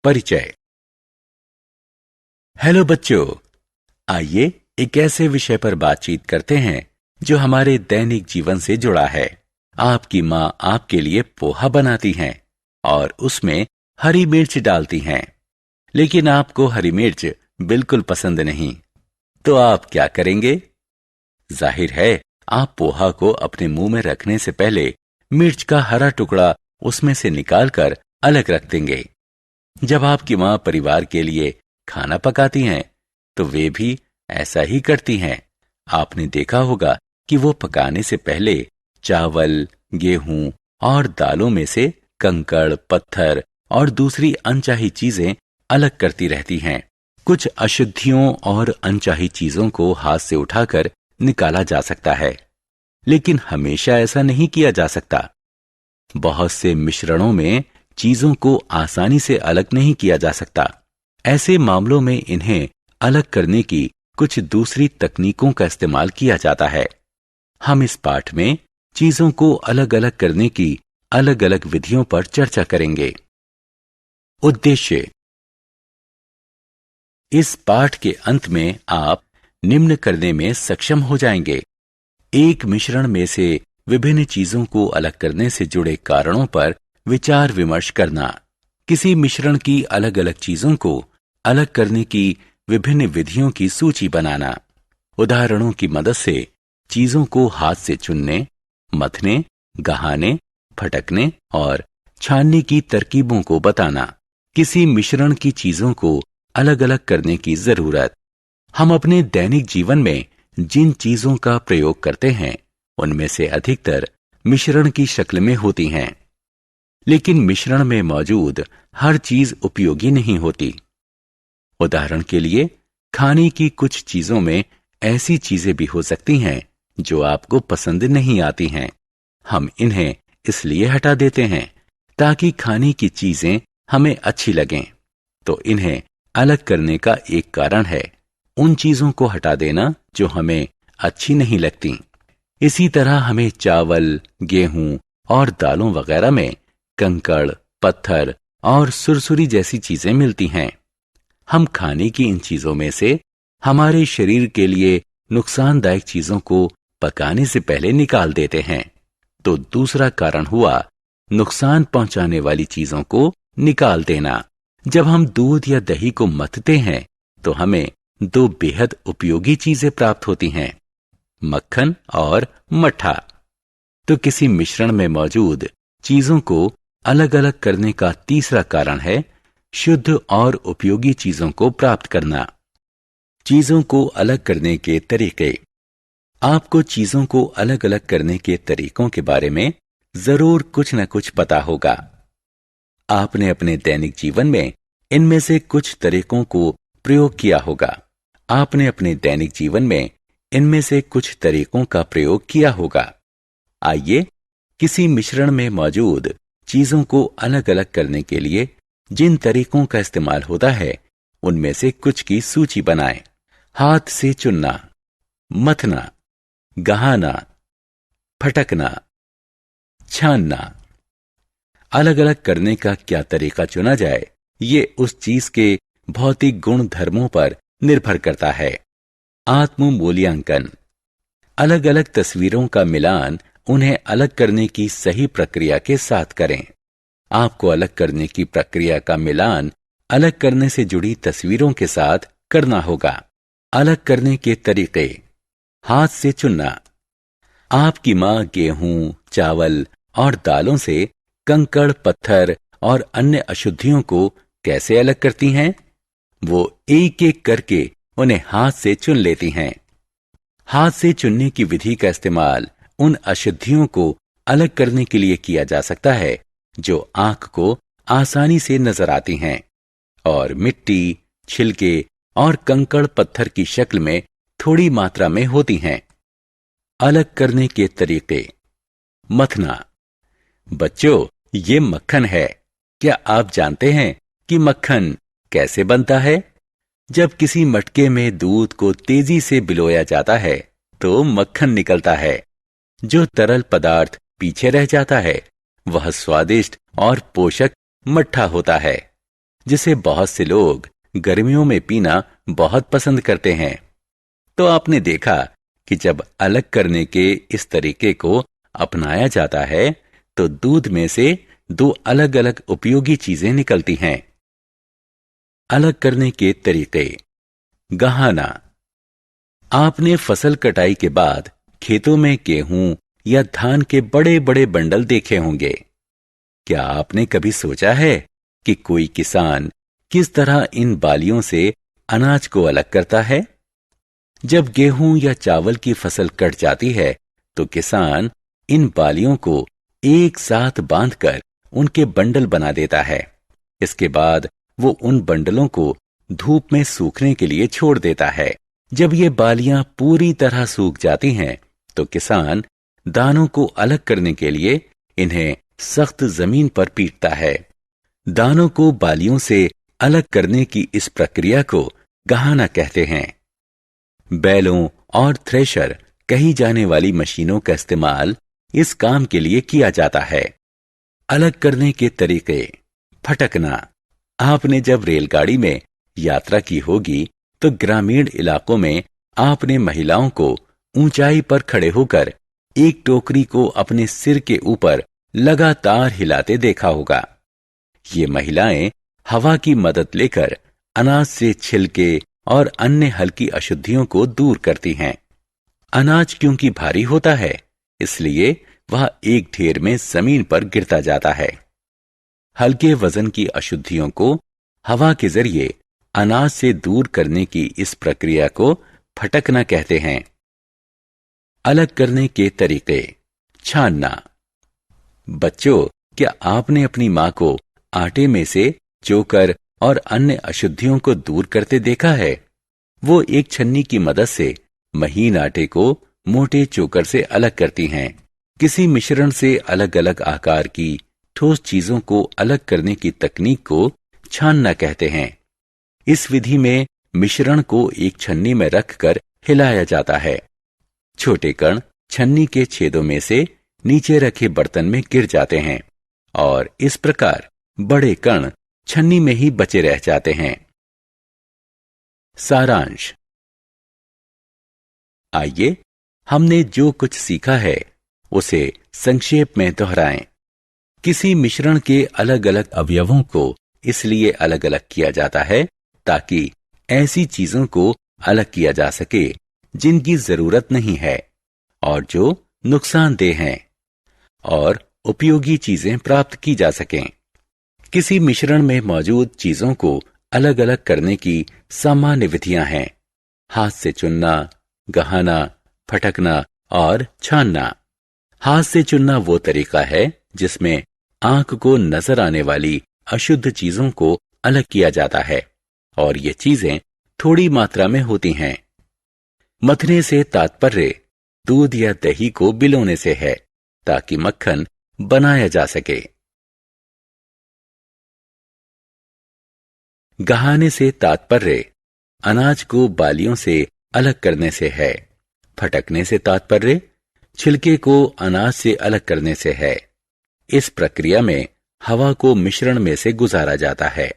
परिचय। हेलो बच्चों, आइए एक ऐसे विषय पर बातचीत करते हैं जो हमारे दैनिक जीवन से जुड़ा है। आपकी माँ आपके लिए पोहा बनाती हैं और उसमें हरी मिर्च डालती हैं, लेकिन आपको हरी मिर्च बिल्कुल पसंद नहीं, तो आप क्या करेंगे? जाहिर है, आप पोहा को अपने मुंह में रखने से पहले मिर्च का हरा टुकड़ा उसमें से निकालकर अलग रख देंगे। जब आपकी माँ परिवार के लिए खाना पकाती हैं, तो वे भी ऐसा ही करती हैं। आपने देखा होगा कि वो पकाने से पहले चावल, गेहूं और दालों में से कंकड़, पत्थर और दूसरी अनचाही चीजें अलग करती रहती हैं। कुछ अशुद्धियों और अनचाही चीजों को हाथ से उठाकर निकाला जा सकता है, लेकिन हमेशा ऐसा नहीं किया जा सकता। बहुत से मिश्रणों में चीजों को आसानी से अलग नहीं किया जा सकता। ऐसे मामलों में इन्हें अलग करने की कुछ दूसरी तकनीकों का इस्तेमाल किया जाता है। हम इस पाठ में चीजों को अलग अलग करने की अलग अलग विधियों पर चर्चा करेंगे। उद्देश्य: इस पाठ के अंत में आप निम्न करने में सक्षम हो जाएंगे। एक मिश्रण में से विभिन्न चीजों को अलग करने से जुड़े कारणों पर विचार विमर्श करना, किसी मिश्रण की अलग अलग चीजों को अलग करने की विभिन्न विधियों की सूची बनाना, उदाहरणों की मदद से चीजों को हाथ से चुनने, मथने, गहाने, फटकने और छानने की तरकीबों को बताना, किसी मिश्रण की चीजों को अलग अलग करने की जरूरत। हम अपने दैनिक जीवन में जिन चीजों का प्रयोग करते हैं, उनमें से अधिकतर मिश्रण की शक्ल में होती हैं, लेकिन मिश्रण में मौजूद हर चीज उपयोगी नहीं होती। उदाहरण के लिए, खाने की कुछ चीजों में ऐसी चीजें भी हो सकती हैं जो आपको पसंद नहीं आती हैं। हम इन्हें इसलिए हटा देते हैं ताकि खाने की चीजें हमें अच्छी लगें। तो इन्हें अलग करने का एक कारण है उन चीजों को हटा देना जो हमें अच्छी नहीं लगती। इसी तरह हमें चावल, गेहूं और दालों वगैरह में कंकड़, पत्थर और सुरसुरी जैसी चीजें मिलती हैं। हम खाने की इन चीजों में से हमारे शरीर के लिए नुकसानदायक चीजों को पकाने से पहले निकाल देते हैं। तो दूसरा कारण हुआ नुकसान पहुंचाने वाली चीजों को निकाल देना। जब हम दूध या दही को मथते हैं, तो हमें दो बेहद उपयोगी चीजें प्राप्त होती हैं, मक्खन और मट्ठा। तो किसी मिश्रण में मौजूद चीजों को अलग अलग करने का तीसरा कारण है शुद्ध और उपयोगी चीजों को प्राप्त करना। चीजों को अलग करने के तरीके। आपको चीजों को अलग अलग करने के तरीकों के बारे में जरूर कुछ न कुछ पता होगा। आपने अपने दैनिक जीवन में इनमें से कुछ तरीकों को प्रयोग किया होगा। आपने अपने दैनिक जीवन में इनमें से कुछ तरीकों का प्रयोग किया होगा। आइए किसी मिश्रण में मौजूद चीजों को अलग अलग करने के लिए जिन तरीकों का इस्तेमाल होता है, उनमें से कुछ की सूची बनाएं। हाथ से चुनना, मथना, गहाना, फटकना, छानना। अलग अलग करने का क्या तरीका चुना जाए, ये उस चीज के भौतिक गुण धर्मों पर निर्भर करता है। आत्म मूल्यांकन। अलग अलग तस्वीरों का मिलान उन्हें अलग करने की सही प्रक्रिया के साथ करें। आपको अलग करने की प्रक्रिया का मिलान अलग करने से जुड़ी तस्वीरों के साथ करना होगा। अलग करने के तरीके। हाथ से चुनना। आपकी माँ गेहूं, चावल और दालों से कंकड़, पत्थर और अन्य अशुद्धियों को कैसे अलग करती हैं? वो एक एक करके उन्हें हाथ से चुन लेती हैं। हाथ से चुनने की विधि का इस्तेमाल उन अशुद्धियों को अलग करने के लिए किया जा सकता है जो आंख को आसानी से नजर आती हैं और मिट्टी, छिलके और कंकड़ पत्थर की शक्ल में थोड़ी मात्रा में होती हैं। अलग करने के तरीके। मथना। बच्चों, ये मक्खन है। क्या आप जानते हैं कि मक्खन कैसे बनता है? जब किसी मटके में दूध को तेजी से बिलोया जाता है, तो मक्खन निकलता है। जो तरल पदार्थ पीछे रह जाता है, वह स्वादिष्ट और पोषक मट्ठा होता है। जिसे बहुत से लोग गर्मियों में पीना बहुत पसंद करते हैं। तो आपने देखा कि जब अलग करने के इस तरीके को अपनाया जाता है तो दूध में से दो अलग-अलग उपयोगी चीजें निकलती हैं। अलग करने के तरीके। गहाना। आपने फसल कटाई के बाद खेतों में गेहूं या धान के बड़े-बड़े बंडल देखे होंगे। क्या आपने कभी सोचा है कि कोई किसान किस तरह इन बालियों से अनाज को अलग करता है? जब गेहूं या चावल की फसल कट जाती है तो किसान इन बालियों को एक साथ बांधकर उनके बंडल बना देता है। इसके बाद वो उन बंडलों को धूप में सूखने के लिए छोड़ देता है। जब ये बालियां पूरी तरह सूख जाती हैं तो किसान दानों को अलग करने के लिए इन्हें सख्त जमीन पर पीटता है। दानों को बालियों से अलग करने की इस प्रक्रिया को गहाना कहते हैं। बैलों और थ्रेशर कही जाने वाली मशीनों का इस्तेमाल इस काम के लिए किया जाता है। अलग करने के तरीके। फटकना। आपने जब रेलगाड़ी में यात्रा की होगी तो ग्रामीण इलाकों में आपने महिलाओं को ऊंचाई पर खड़े होकर एक टोकरी को अपने सिर के ऊपर लगातार हिलाते देखा होगा। ये महिलाएं हवा की मदद लेकर अनाज से छिलके और अन्य हल्की अशुद्धियों को दूर करती हैं। अनाज क्योंकि भारी होता है इसलिए वह एक ढेर में जमीन पर गिरता जाता है। हल्के वजन की अशुद्धियों को हवा के जरिए अनाज से दूर करने की इस प्रक्रिया को फटकना कहते हैं। अलग करने के तरीके। छानना। बच्चों, क्या आपने अपनी मां को आटे में से चोकर और अन्य अशुद्धियों को दूर करते देखा है? वो एक छन्नी की मदद से महीन आटे को मोटे चोकर से अलग करती हैं। किसी मिश्रण से अलग-अलग आकार की ठोस चीजों को अलग करने की तकनीक को छानना कहते हैं। इस विधि में मिश्रण को एक छन्नी में रखकर हिलाया जाता है। छोटे कण छन्नी के छेदों में से नीचे रखे बर्तन में गिर जाते हैं और इस प्रकार बड़े कण छन्नी में ही बचे रह जाते हैं। सारांश। आइए हमने जो कुछ सीखा है उसे संक्षेप में दोहराएं। किसी मिश्रण के अलग-अलग अवयवों को इसलिए अलग-अलग किया जाता है ताकि ऐसी चीजों को अलग किया जा सके जिनकी जरूरत नहीं है और जो नुकसानदेह हैं, और उपयोगी चीजें प्राप्त की जा सकें। किसी मिश्रण में मौजूद चीजों को अलग-अलग करने की सामान्य विधियां हैं: हाथ से चुनना, गहाना, फटकना और छानना। हाथ से चुनना वो तरीका है जिसमें आंख को नजर आने वाली अशुद्ध चीजों को अलग किया जाता है और ये चीजें थोड़ी मात्रा में होती हैं। मथने से तात्पर्य दूध या दही को बिलोने से है ताकि मक्खन बनाया जा सके। गहाने से तात्पर्य अनाज को बालियों से अलग करने से है। फटकने से तात्पर्य छिलके को अनाज से अलग करने से है। इस प्रक्रिया में हवा को मिश्रण में से गुजारा जाता है।